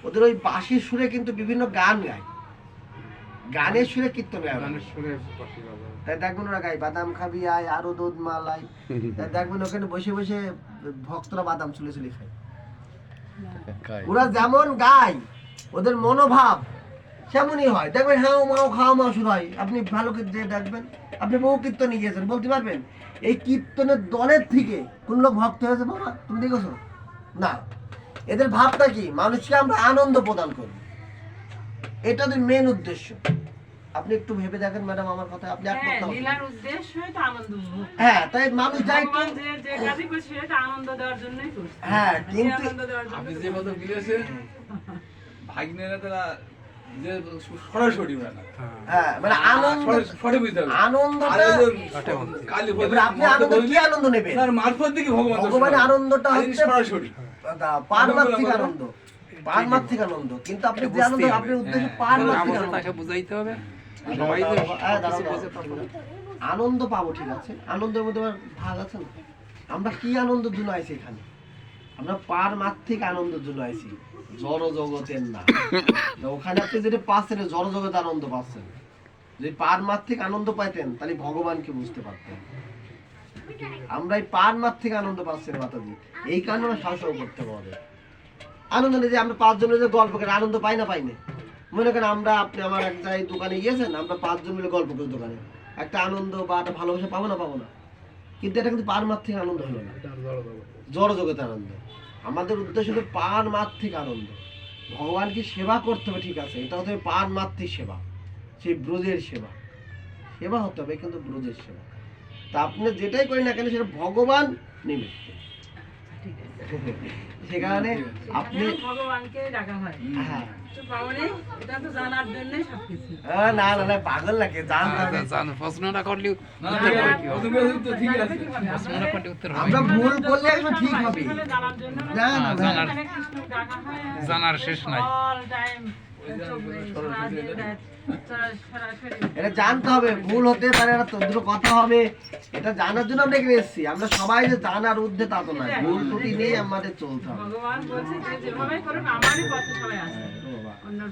ওদের ওই বাঁশির সুরে কিন্তু বিভিন্ন গান গায়, গানের সুরে কীর্তন গায়, তাই দেখবেন ওরা গায় বাদাম খাবি আয় আরো দুধ মালাই, তাই দেখবেন ওখানে বসে বসে ভক্তরা বাদাম চুলে চুলে খায়। ওরা যেমন গায় ওদের মনোভাব সেমনই হয়, দেখবেন হ্যাঁ মাও খাওয়া মাও শুরু হয়। আপনি ভালো যে দেখবেন, আপনি বহু কীর্তনে গিয়েছেন, বলতে পারবেন এই কীর্তনের দলের থেকে কোন লোক ভক্ত হয়েছে বাবা তুমি দেখেছো? না। এদের ভাবটা কি, মানুষকে আমরা আনন্দ প্রদান করি, এটা ওদের মেন উদ্দেশ্য। আপনি একটু ভেবে দেখেন ম্যাডাম আমার কথা, আপনি একমত না? লীলার উদ্দেশ্যই তো আনন্দ। হ্যাঁ, তাই মানুষ যায় একটু যে কাজই করছে সেটা আনন্দ দেওয়ার জন্যই করছে। হ্যাঁ, কিন্তু আনন্দ দেওয়ার জন্য আপনি যে মতো গিয়েছেন ভাগ্নেরা তারা যে সরাসরি না, হ্যাঁ মানে আনন্দ, সরে বুঝতে হবে আনন্দটা কালী এবার আপনি আনন্দ কি আনন্দ নেবেন? তার মারফত দিকে ভগবান ভগবানের আনন্দটা হচ্ছে সরাসরি পারমার্থিক আনন্দ, পারমার্থিক আনন্দ। কিন্তু আপনি যে আনন্দ, আপনার উদ্দেশ্য পারমার্থিক আনন্দ, তাকে বুঝাইতে হবে। আনন্দ পাবো, ঠিক আছে, আনন্দের মধ্যে আবার ভাগ আছে না। আমরা কি আনন্দের জন্য আইছি এখানে? আমরা পারমার্থিক আনন্দের জন্য আইছি, জড় জগতের না। ওখানে আপনি যেটা পাচ্ছেন জড় জগতে আনন্দ পাচ্ছেন, যদি পারমার্থিক আনন্দ পাইতেন তাহলে ভগবানকে বুঝতে পারতেন। আমরা এই পারমার্থিক আনন্দ পাচ্ছি না মাতাজি, এই কারণে আমরা শাসন করতে পারবো। আনন্দ নেই যে আমরা পাঁচজনের যে গল্প করে আনন্দ পাই না, পাইনি। মনে করেন আমরা, আপনি আমার এক জায়গায় দোকানে গিয়েছেন, আমরা পাঁচজন মিলে গল্প করি দোকানে, একটা আনন্দ বা একটা ভালোবাসা পাবো না? পাবো না। কিন্তু এটা কিন্তু পারমার্থিক আনন্দ হলো না, জড় জগতে আনন্দ। আমাদের উদ্দেশ্য হলো পারমার্থিক আনন্দ। ভগবানকে সেবা করতে হবে, ঠিক আছে, এটা হতে হবে পারমার্থিক সেবা, সেই ব্রজের সেবা। সেবা হতে হবে কিন্তু ব্রজের সেবা। তা আপনি যেটাই করেন না কেন সেটা ভগবান নিমিত্ত। সে কারণে আপনি ভগবানকে ডাকা হয়। হ্যাঁ, তো পাওনি, এটা তো জানার জন্যই সবকিছু। না না না, পাগল লাগে, জানতে হবে। প্রশ্নটা করলে না তো ঠিক আছে প্রশ্নটা করলে উত্তর হবে। আমরা ভুল করলে একদম ঠিক হবে। জানার জন্য না না না, এখানে কৃষ্ণ ডাকা হয়। জানার শেষ নাই। অল টাইম সরাসরি এটা জানতে হবে, ভুল হতে পারে, এটা তো দুটো কথা হবে, এটা জানার জন্য আমরা এখানে এসেছি। আমরা সবাই যে জানার ঊর্ধ্বে তা তো না, ভুল ত্রুটি নিয়ে আমাদের চলতে হবে। ভগবান বলছে যে যেভাবে করুন আমারই পথে সবাই আসে। হ্যাঁ, ও বাবা। অন্য